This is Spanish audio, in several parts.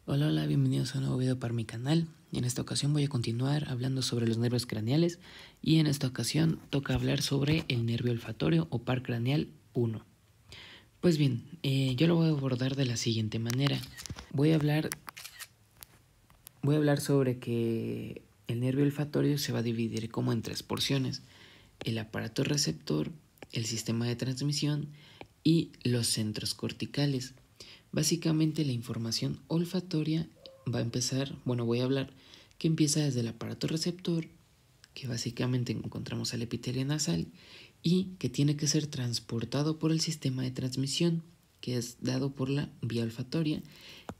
Hola, hola, bienvenidos a un nuevo video para mi canal. En esta ocasión voy a continuar hablando sobre los nervios craneales y en esta ocasión toca hablar sobre el nervio olfatorio o par craneal 1. Pues bien, yo lo voy a abordar de la siguiente manera. Voy a hablar sobre que el nervio olfatorio se va a dividir como en tres porciones: el aparato receptor, el sistema de transmisión y los centros corticales. Básicamente la información olfatoria voy a hablar que empieza desde el aparato receptor, que básicamente encontramos al epitelio nasal y que tiene que ser transportado por el sistema de transmisión, que es dado por la vía olfatoria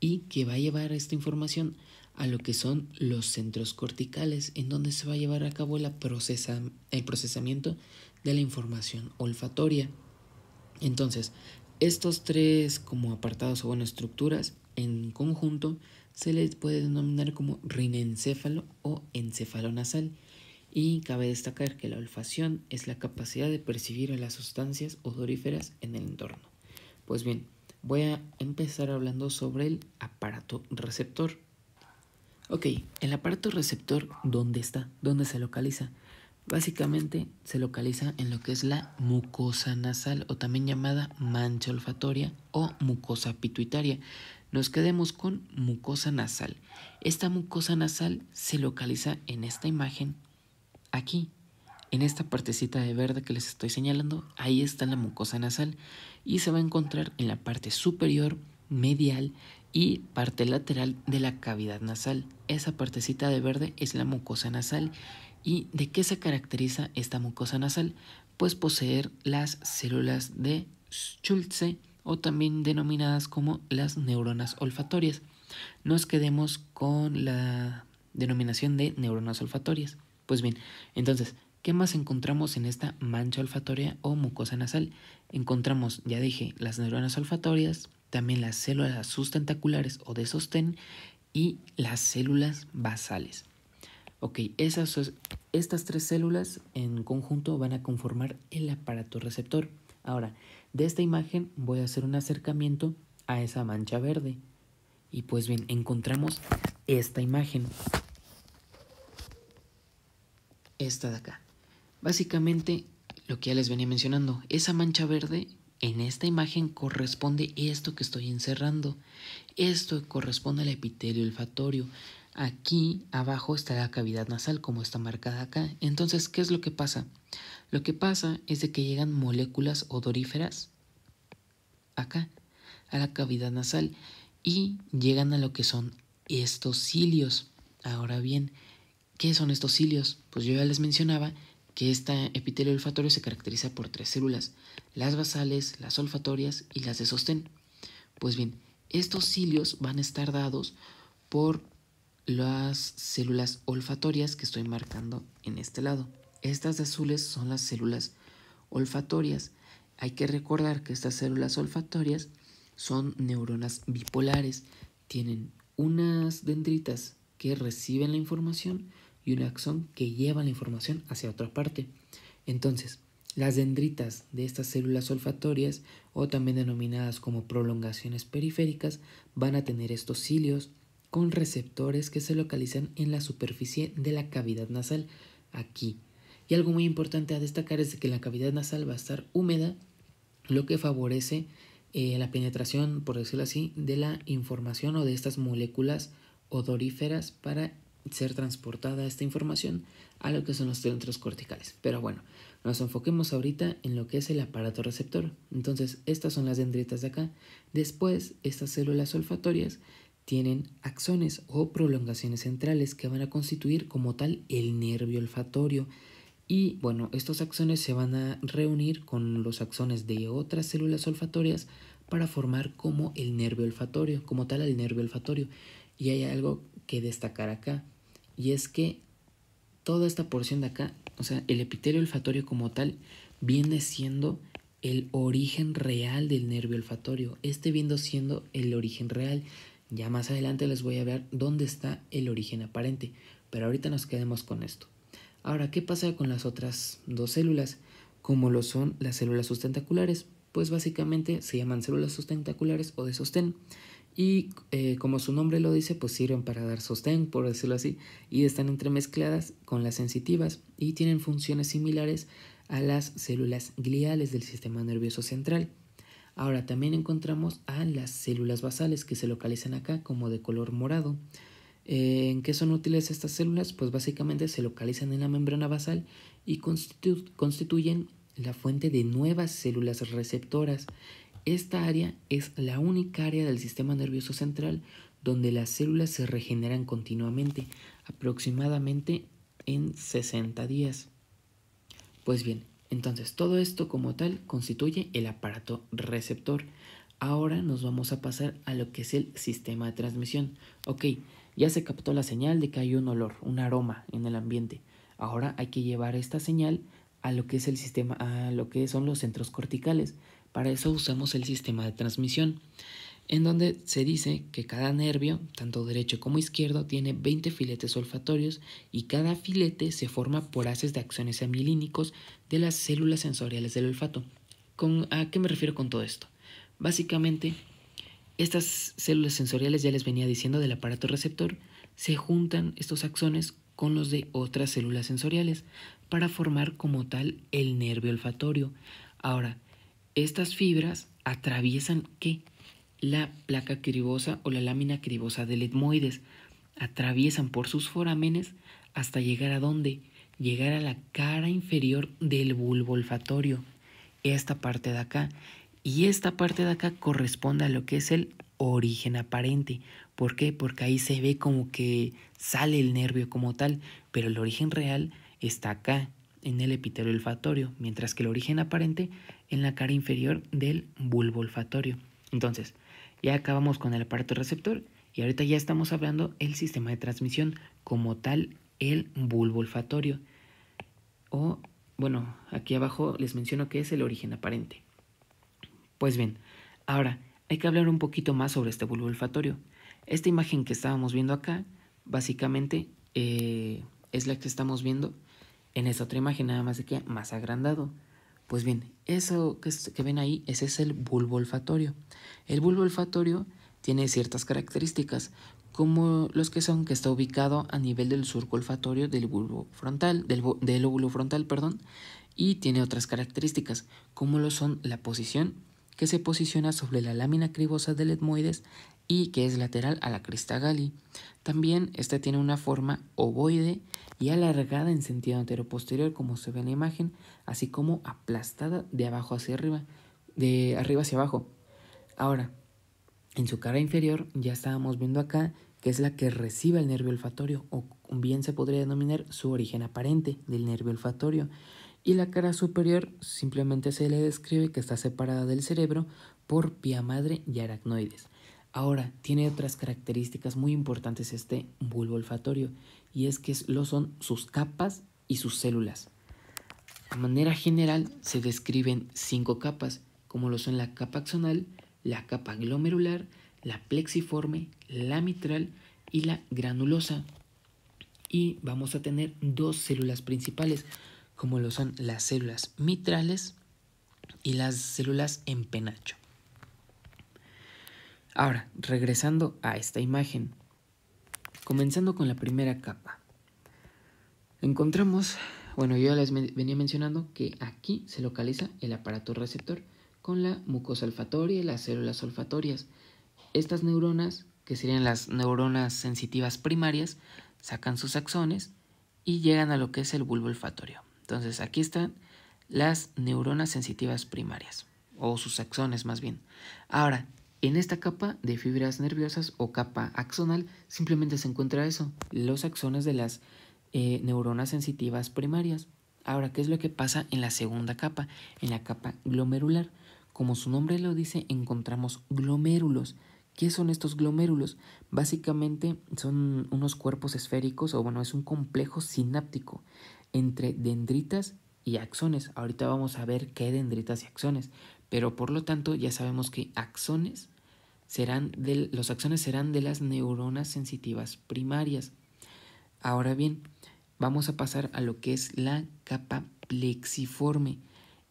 y que va a llevar esta información a lo que son los centros corticales, en donde se va a llevar a cabo el procesamiento de la información olfatoria. Entonces, estos tres como apartados o estructuras en conjunto se les puede denominar como rinencéfalo o encefalonasal, y cabe destacar que la olfacción es la capacidad de percibir a las sustancias odoríferas en el entorno. Pues bien, voy a empezar hablando sobre el aparato receptor. Ok, el aparato receptor, ¿dónde está? ¿Dónde se localiza? Básicamente se localiza en lo que es la mucosa nasal, o también llamada mancha olfatoria o mucosa pituitaria. Nos quedemos con mucosa nasal. Esta mucosa nasal se localiza en esta imagen, aquí, en esta partecita de verde que les estoy señalando. Ahí está la mucosa nasal y se va a encontrar en la parte superior, medial y parte lateral de la cavidad nasal. Esa partecita de verde es la mucosa nasal. ¿Y de qué se caracteriza esta mucosa nasal? Pues poseer las células de Schulze, o también denominadas como las neuronas olfatorias. Nos quedemos con la denominación de neuronas olfatorias. Pues bien, entonces, ¿qué más encontramos en esta mancha olfatoria o mucosa nasal? Encontramos, ya dije, las neuronas olfatorias, también las células sustentaculares o de sostén y las células basales. Ok, estas tres células en conjunto van a conformar el aparato receptor. Ahora, de esta imagen voy a hacer un acercamiento a esa mancha verde. Y pues bien, encontramos esta imagen, esta de acá. Básicamente, lo que ya les venía mencionando, esa mancha verde en esta imagen corresponde a esto que estoy encerrando. Esto corresponde al epitelio olfatorio. Aquí abajo está la cavidad nasal, como está marcada acá. Entonces, ¿qué es lo que pasa? Lo que pasa es de que llegan moléculas odoríferas acá, a la cavidad nasal, y llegan a lo que son estos cilios. Ahora bien, ¿qué son estos cilios? Pues yo ya les mencionaba que este epitelio olfatorio se caracteriza por tres células: las basales, las olfatorias y las de sostén. Pues bien, estos cilios van a estar dados por las células olfatorias que estoy marcando en este lado. Estas de azules son las células olfatorias. Hay que recordar que estas células olfatorias son neuronas bipolares. Tienen unas dendritas que reciben la información y un axón que lleva la información hacia otra parte. Entonces, las dendritas de estas células olfatorias, o también denominadas como prolongaciones periféricas, van a tener estos cilios con receptores que se localizan en la superficie de la cavidad nasal, aquí. Y algo muy importante a destacar es que la cavidad nasal va a estar húmeda, lo que favorece la penetración, por decirlo así, de la información o de estas moléculas odoríferas para ser transportada esta información a lo que son los centros corticales. Pero bueno, nos enfoquemos ahorita en lo que es el aparato receptor. Entonces, estas son las dendritas de acá. Después, estas células olfatorias tienen axones o prolongaciones centrales que van a constituir como tal el nervio olfatorio. Y bueno, estos axones se van a reunir con los axones de otras células olfatorias para formar como el nervio olfatorio, como tal el nervio olfatorio. Y hay algo que destacar acá, y es que toda esta porción de acá, o sea, el epitelio olfatorio como tal, viene siendo el origen real del nervio olfatorio. Este viendo siendo el origen real. Ya más adelante les voy a ver dónde está el origen aparente, pero ahorita nos quedemos con esto. Ahora, ¿qué pasa con las otras dos células? Como lo son las células sustentaculares, pues básicamente se llaman células sustentaculares o de sostén, Y como su nombre lo dice, pues sirven para dar sostén, por decirlo así, y están entremezcladas con las sensitivas y tienen funciones similares a las células gliales del sistema nervioso central. Ahora también encontramos a las células basales que se localizan acá como de color morado. ¿En qué son útiles estas células? Pues básicamente se localizan en la membrana basal y constituyen la fuente de nuevas células receptoras. Esta área es la única área del sistema nervioso central donde las células se regeneran continuamente, aproximadamente en 60 días. Pues bien, entonces todo esto como tal constituye el aparato receptor. Ahora nos vamos a pasar a lo que es el sistema de transmisión. Ok, ya se captó la señal de que hay un olor, un aroma en el ambiente. Ahora hay que llevar esta señal a lo que es el sistema, a lo que son los centros corticales. Para eso usamos el sistema de transmisión, en donde se dice que cada nervio, tanto derecho como izquierdo, tiene 20 filetes olfatorios y cada filete se forma por haces de axones amilínicos de las células sensoriales del olfato. ¿A qué me refiero con todo esto? Básicamente, estas células sensoriales, ya les venía diciendo, del aparato receptor, se juntan estos axones con los de otras células sensoriales para formar como tal el nervio olfatorio. Ahora, estas fibras atraviesan ¿qué? La placa cribosa o la lámina cribosa del etmoides. Atraviesan por sus forámenes hasta llegar a ¿dónde? Llegar a la cara inferior del bulbo olfatorio. Esta parte de acá. Y esta parte de acá corresponde a lo que es el origen aparente. ¿Por qué? Porque ahí se ve como que sale el nervio como tal, pero el origen real está acá, en el epitelio olfatorio, mientras que el origen aparente en la cara inferior del bulbo olfatorio. Entonces, ya acabamos con el aparato receptor y ahorita ya estamos hablando del sistema de transmisión, como tal el bulbo olfatorio. O, bueno, aquí abajo les menciono que es el origen aparente. Pues bien, ahora hay que hablar un poquito más sobre este bulbo olfatorio. Esta imagen que estábamos viendo acá, básicamente es la que estamos viendo en esta otra imagen, nada más de que más agrandado. Pues bien, eso que ven ahí, ese es el bulbo olfatorio. El bulbo olfatorio tiene ciertas características, como los que son que está ubicado a nivel del surco olfatorio del bulbo frontal, del lóbulo frontal, perdón, y tiene otras características, como lo son la posición, que se posiciona sobre la lámina cribosa del etmoides y que es lateral a la crista Galli. También esta tiene una forma ovoide y alargada en sentido anteroposterior, como se ve en la imagen, así como aplastada de abajo hacia arriba, de arriba hacia abajo. Ahora, en su cara inferior ya estábamos viendo acá que es la que recibe el nervio olfatorio, o bien se podría denominar su origen aparente del nervio olfatorio. Y la cara superior simplemente se le describe que está separada del cerebro por pía madre y aracnoides. Ahora, tiene otras características muy importantes este bulbo olfatorio, y es que lo son sus capas y sus células. De manera general se describen 5 capas, como lo son la capa axonal, la capa glomerular, la plexiforme, la mitral y la granulosa. Y vamos a tener 2 células principales, como lo son las células mitrales y las células en penacho. Ahora, regresando a esta imagen, comenzando con la primera capa, encontramos, bueno, yo ya les venía mencionando que aquí se localiza el aparato receptor con la mucosa olfatoria y las células olfatorias. Estas neuronas, que serían las neuronas sensitivas primarias, sacan sus axones y llegan a lo que es el bulbo olfatorio. Entonces aquí están las neuronas sensitivas primarias, o sus axones más bien. Ahora, en esta capa de fibras nerviosas o capa axonal simplemente se encuentra eso, los axones de las neuronas sensitivas primarias. Ahora, ¿qué es lo que pasa en la segunda capa? En la capa glomerular. Como su nombre lo dice, encontramos glomérulos. ¿Qué son estos glomérulos? Básicamente son unos cuerpos esféricos, o bueno, es un complejo sináptico entre dendritas y axones. Ahorita vamos a ver qué dendritas y axones, pero por lo tanto ya sabemos que los axones serán de las neuronas sensitivas primarias. Ahora bien, vamos a pasar a lo que es la capa plexiforme.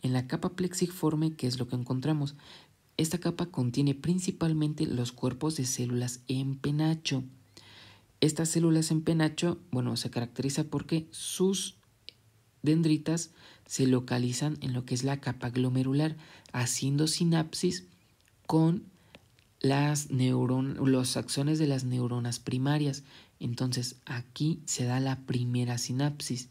En la capa plexiforme, ¿qué es lo que encontramos? Esta capa contiene principalmente los cuerpos de células en penacho. Estas células en penacho, bueno, se caracteriza porque sus dendritas se localizan en lo que es la capa glomerular, haciendo sinapsis con los axones de las neuronas primarias. Entonces aquí se da la primera sinapsis.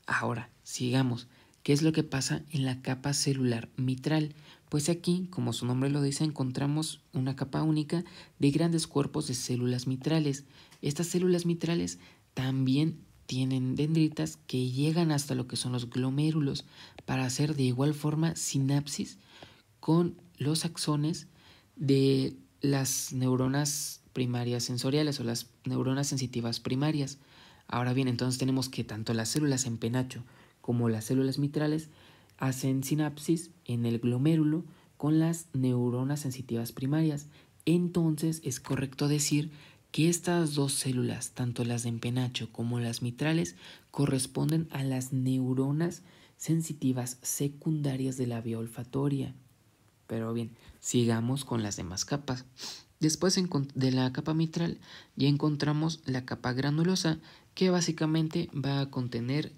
Ahora, sigamos. ¿Qué es lo que pasa en la capa celular mitral? Pues aquí, como su nombre lo dice, encontramos una capa única de grandes cuerpos de células mitrales. Estas células mitrales también tienen dendritas que llegan hasta lo que son los glomérulos para hacer de igual forma sinapsis con los axones de las neuronas primarias sensoriales o las neuronas sensitivas primarias. Ahora bien, entonces tenemos que tanto las células en penacho como las células mitrales hacen sinapsis en el glomérulo con las neuronas sensitivas primarias. Entonces es correcto decir que estas dos células, tanto las de empenacho como las mitrales, corresponden a las neuronas sensitivas secundarias de la vía olfatoria. Pero bien, sigamos con las demás capas. Después de la capa mitral ya encontramos la capa granulosa, que básicamente va a contener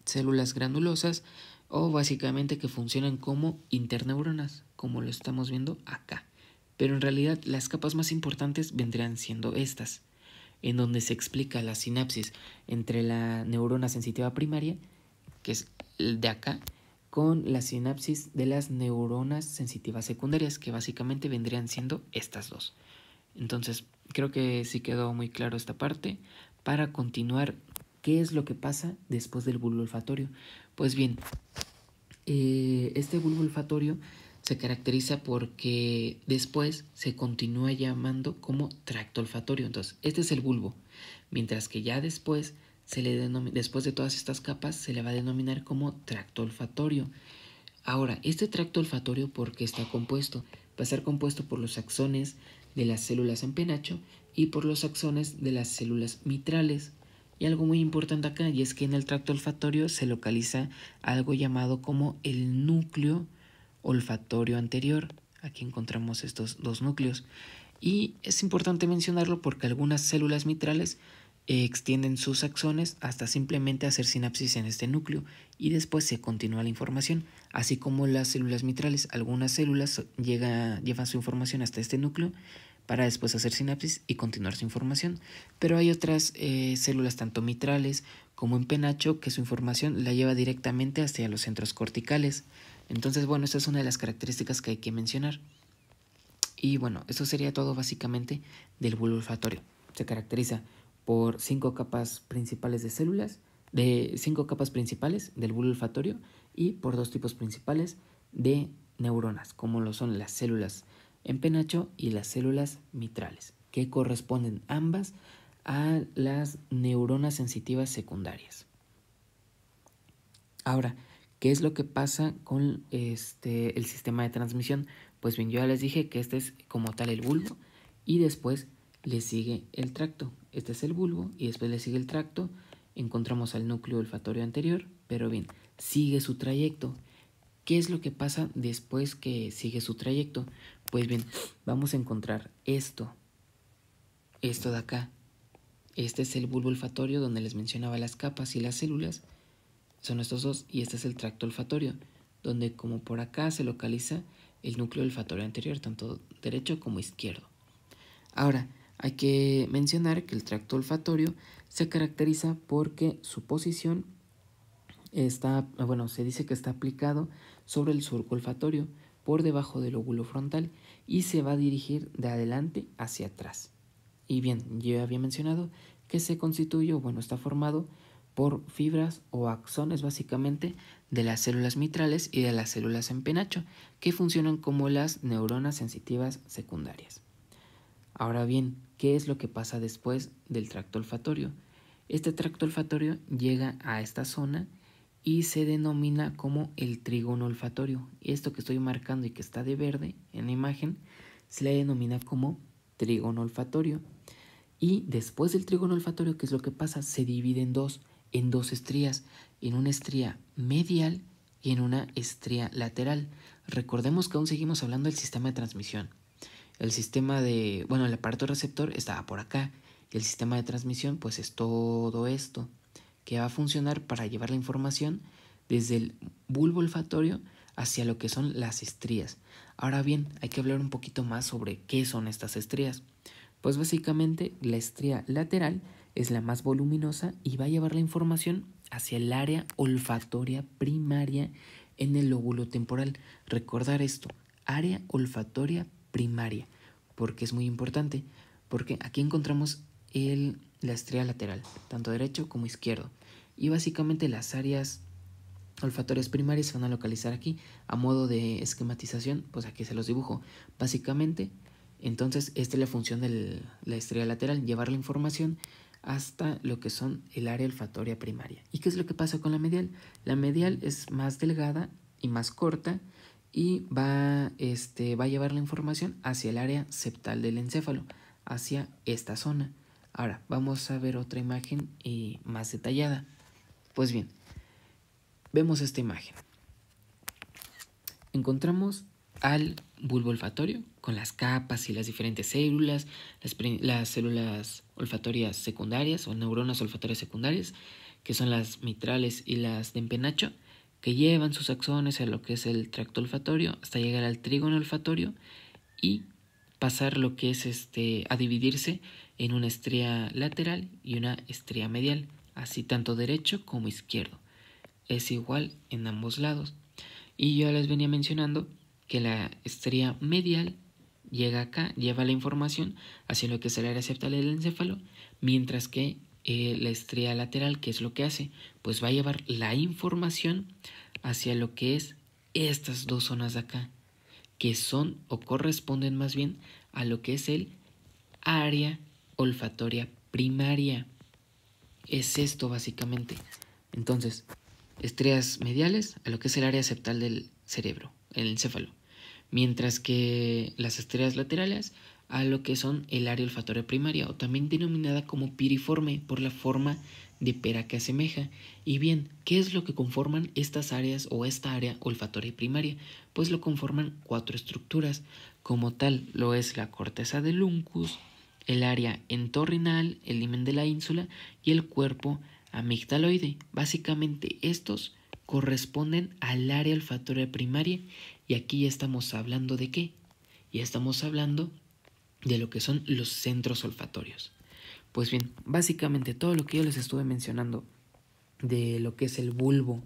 células granulosas o básicamente que funcionan como interneuronas, como lo estamos viendo acá. Pero en realidad las capas más importantes vendrían siendo estas, en donde se explica la sinapsis entre la neurona sensitiva primaria, que es el de acá, con la sinapsis de las neuronas sensitivas secundarias, que básicamente vendrían siendo estas dos. Entonces, creo que sí quedó muy claro esta parte. Para continuar, ¿qué es lo que pasa después del bulbo olfatorio? Pues bien, este bulbo olfatorio se caracteriza porque después se continúa llamando como tracto olfatorio. Entonces, este es el bulbo, mientras que ya después después de todas estas capas se le va a denominar como tracto olfatorio. Ahora, este tracto olfatorio, ¿por qué está compuesto? Va a estar compuesto por los axones de las células en penacho y por los axones de las células mitrales. Y algo muy importante acá, y es que en el tracto olfatorio se localiza algo llamado como el núcleo olfatorio anterior. Aquí encontramos estos dos núcleos. Y es importante mencionarlo porque algunas células mitrales extienden sus axones hasta simplemente hacer sinapsis en este núcleo y después se continúa la información, así como las células mitrales. Algunas células llevan su información hasta este núcleo para después hacer sinapsis y continuar su información, pero hay otras células tanto mitrales como en penacho que su información la lleva directamente hacia los centros corticales. Entonces, bueno, esta es una de las características que hay que mencionar. Y bueno, eso sería todo básicamente del bulbo olfatorio. Se caracteriza por 5 capas principales de células, de 5 capas principales del bulbo olfatorio y por 2 tipos principales de neuronas, como lo son las células en penacho y las células mitrales, que corresponden ambas a las neuronas sensitivas secundarias. Ahora, ¿qué es lo que pasa con el sistema de transmisión? Pues bien, yo ya les dije que este es como tal el bulbo y después le sigue el tracto. Este es el bulbo y después le sigue el tracto. Encontramos al núcleo olfatorio anterior, pero bien, sigue su trayecto. ¿Qué es lo que pasa después que sigue su trayecto? Pues bien, vamos a encontrar esto de acá. Este es el bulbo olfatorio donde les mencionaba las capas y las células. Son estos dos y este es el tracto olfatorio, donde como por acá se localiza el núcleo olfatorio anterior, tanto derecho como izquierdo. Ahora, hay que mencionar que el tracto olfatorio se caracteriza porque su posición se dice que está aplicado sobre el surco olfatorio por debajo del lóbulo frontal y se va a dirigir de adelante hacia atrás. Y bien, yo había mencionado que se constituye, está formado por fibras o axones básicamente de las células mitrales y de las células en penacho, que funcionan como las neuronas sensitivas secundarias. Ahora bien, ¿qué es lo que pasa después del tracto olfatorio? Este tracto olfatorio llega a esta zona y se denomina como el trígono olfatorio. Esto que estoy marcando y que está de verde en la imagen se le denomina como trígono olfatorio. Y después del trígono olfatorio, ¿qué es lo que pasa? Se divide en dos estrías, en una estría medial y en una estría lateral. Recordemos que aún seguimos hablando del sistema de transmisión. El el aparato receptor estaba por acá y el sistema de transmisión pues es todo esto que va a funcionar para llevar la información desde el bulbo olfatorio hacia lo que son las estrías. Ahora bien, hay que hablar un poquito más sobre qué son estas estrías. Pues básicamente la estría lateral es la más voluminosa y va a llevar la información hacia el área olfatoria primaria en el lóbulo temporal. Recordar esto, área olfatoria primaria, porque es muy importante, porque aquí encontramos la estría lateral, tanto derecho como izquierdo, y básicamente las áreas olfatorias primarias se van a localizar aquí. A modo de esquematización, pues aquí se los dibujo. Básicamente, entonces esta es la función de la estría lateral, llevar la información hasta lo que son el área olfatoria primaria. ¿Y qué es lo que pasa con la medial? La medial es más delgada y más corta y va a llevar la información hacia el área septal del encéfalo, hacia esta zona. Ahora, vamos a ver otra imagen más detallada. Pues bien, vemos esta imagen. Encontramos al bulbo olfatorio con las capas y las diferentes células, las células olfatorias secundarias o neuronas olfatorias secundarias, que son las mitrales y las de empenacho, que llevan sus axones a lo que es el tracto olfatorio hasta llegar al trígono olfatorio y pasar lo que es a dividirse en una estría lateral y una estría medial, así tanto derecho como izquierdo. Es igual en ambos lados. Y yo les venía mencionando que la estría medial llega acá, lleva la información hacia lo que es el área septal del encéfalo, mientras que la estría lateral, ¿qué es lo que hace? Pues va a llevar la información hacia lo que es estas dos zonas de acá, que son o corresponden más bien a lo que es el área olfatoria primaria. Es esto básicamente. Entonces, estrías mediales a lo que es el área septal del cerebro, el encéfalo, mientras que las estrías laterales a lo que son el área olfatoria primaria, o también denominada como piriforme por la forma de pera que asemeja. Y bien, ¿qué es lo que conforman estas áreas o esta área olfatoria primaria? Pues lo conforman 4 estructuras. Como tal, lo es la corteza del uncus, el área entorrinal, el himen de la ínsula y el cuerpo amigdaloide. Básicamente estos corresponden al área olfatoria primaria y aquí ya estamos hablando de qué? Ya estamos hablando de lo que son los centros olfatorios. Pues bien, básicamente todo lo que yo les estuve mencionando de lo que es el bulbo,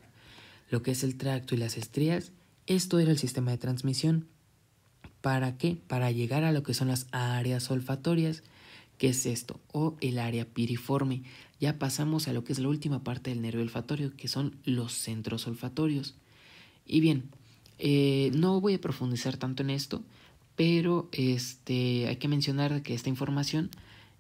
lo que es el tracto y las estrías, esto era el sistema de transmisión. ¿Para qué? Para llegar a lo que son las áreas olfatorias. ¿Qué es esto? O el área piriforme. Ya pasamos a lo que es la última parte del nervio olfatorio, que son los centros olfatorios. Y bien, no voy a profundizar tanto en esto, pero hay que mencionar que esta información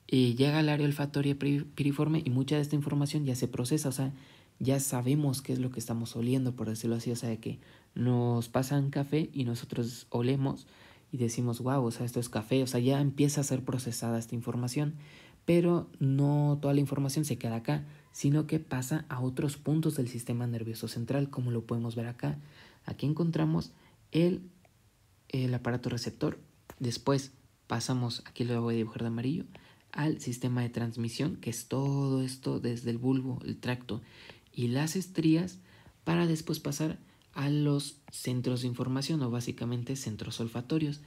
llega al área olfatoria piriforme y mucha de esta información ya se procesa, o sea, ya sabemos qué es lo que estamos oliendo, por decirlo así, o sea, que nos pasan café y nosotros olemos y decimos, wow, o sea, esto es café, o sea, ya empieza a ser procesada esta información, pero no toda la información se queda acá, sino que pasa a otros puntos del sistema nervioso central, como lo podemos ver acá. Aquí encontramos el aparato receptor, después pasamos, aquí lo voy a dibujar de amarillo, al sistema de transmisión, que es todo esto desde el bulbo, el tracto y las estrías, para después pasar a los centros de información o básicamente centros olfatorios,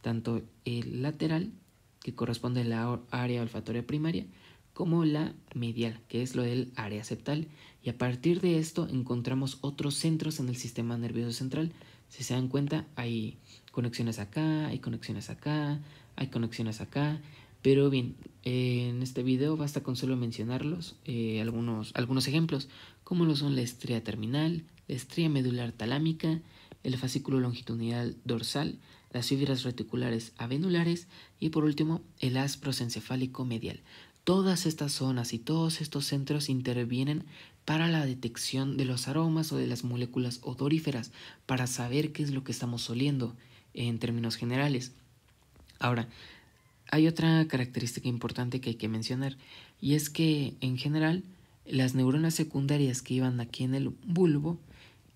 tanto el lateral, que corresponde a la área olfatoria primaria, como la medial, que es lo del área septal. Y a partir de esto encontramos otros centros en el sistema nervioso central. Si se dan cuenta, hay conexiones acá, hay conexiones acá, hay conexiones acá. Pero bien, en este video basta con solo mencionarlos, algunos ejemplos, como lo son la estría terminal, la estría medular talámica, el fascículo longitudinal dorsal, las fibras reticulares avenulares y por último el haz prosencefálico medial. Todas estas zonas y todos estos centros intervienen para la detección de los aromas o de las moléculas odoríferas, para saber qué es lo que estamos oliendo en términos generales. Ahora, hay otra característica importante que hay que mencionar, y es que en general las neuronas secundarias que iban aquí en el bulbo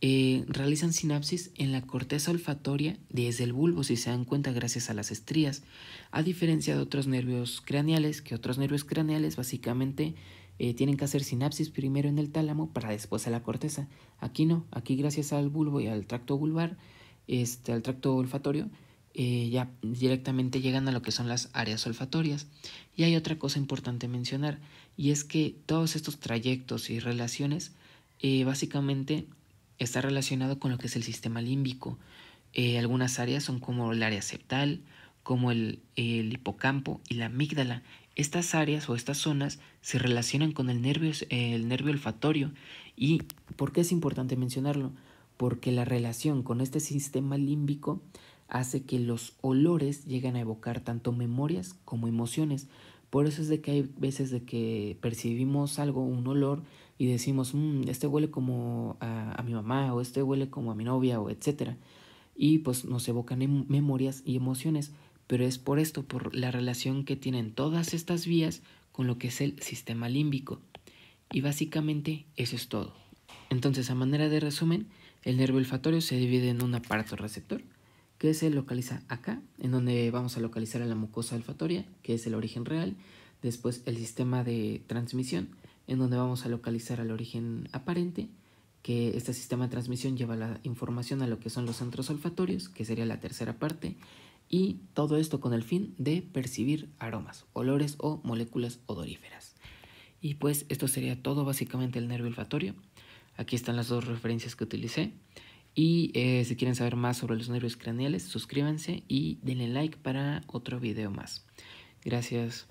realizan sinapsis en la corteza olfatoria desde el bulbo, si se dan cuenta, gracias a las estrías, a diferencia de otros nervios craneales, que otros nervios craneales básicamente tienen que hacer sinapsis primero en el tálamo para después a la corteza. Aquí no, aquí gracias al bulbo y al tracto vulvar, al tracto olfatorio, ya directamente llegan a lo que son las áreas olfatorias. Y hay otra cosa importante mencionar, y es que todos estos trayectos y relaciones básicamente está relacionado con lo que es el sistema límbico. Algunas áreas son como el área septal, como el hipocampo y la amígdala. Estas áreas o estas zonas se relacionan con el nervio olfatorio. ¿Y por qué es importante mencionarlo? Porque la relación con este sistema límbico hace que los olores lleguen a evocar tanto memorias como emociones. Por eso es de que hay veces de que percibimos algo, un olor, y decimos, este huele como a mi mamá, o este huele como a mi novia, o etcétera. Y pues nos evocan memorias y emociones, pero es por esto, por la relación que tienen todas estas vías con lo que es el sistema límbico. Y básicamente eso es todo. Entonces, a manera de resumen, el nervio olfatorio se divide en un aparato receptor, que se localiza acá, en donde vamos a localizar a la mucosa olfatoria, que es el origen real. Después el sistema de transmisión, en donde vamos a localizar al origen aparente, que este sistema de transmisión lleva la información a lo que son los centros olfatorios, que sería la tercera parte, y todo esto con el fin de percibir aromas, olores o moléculas odoríferas. Y pues esto sería todo básicamente el nervio olfatorio. Aquí están las dos referencias que utilicé. Y si quieren saber más sobre los nervios craneales, suscríbanse y denle like para otro video más. Gracias.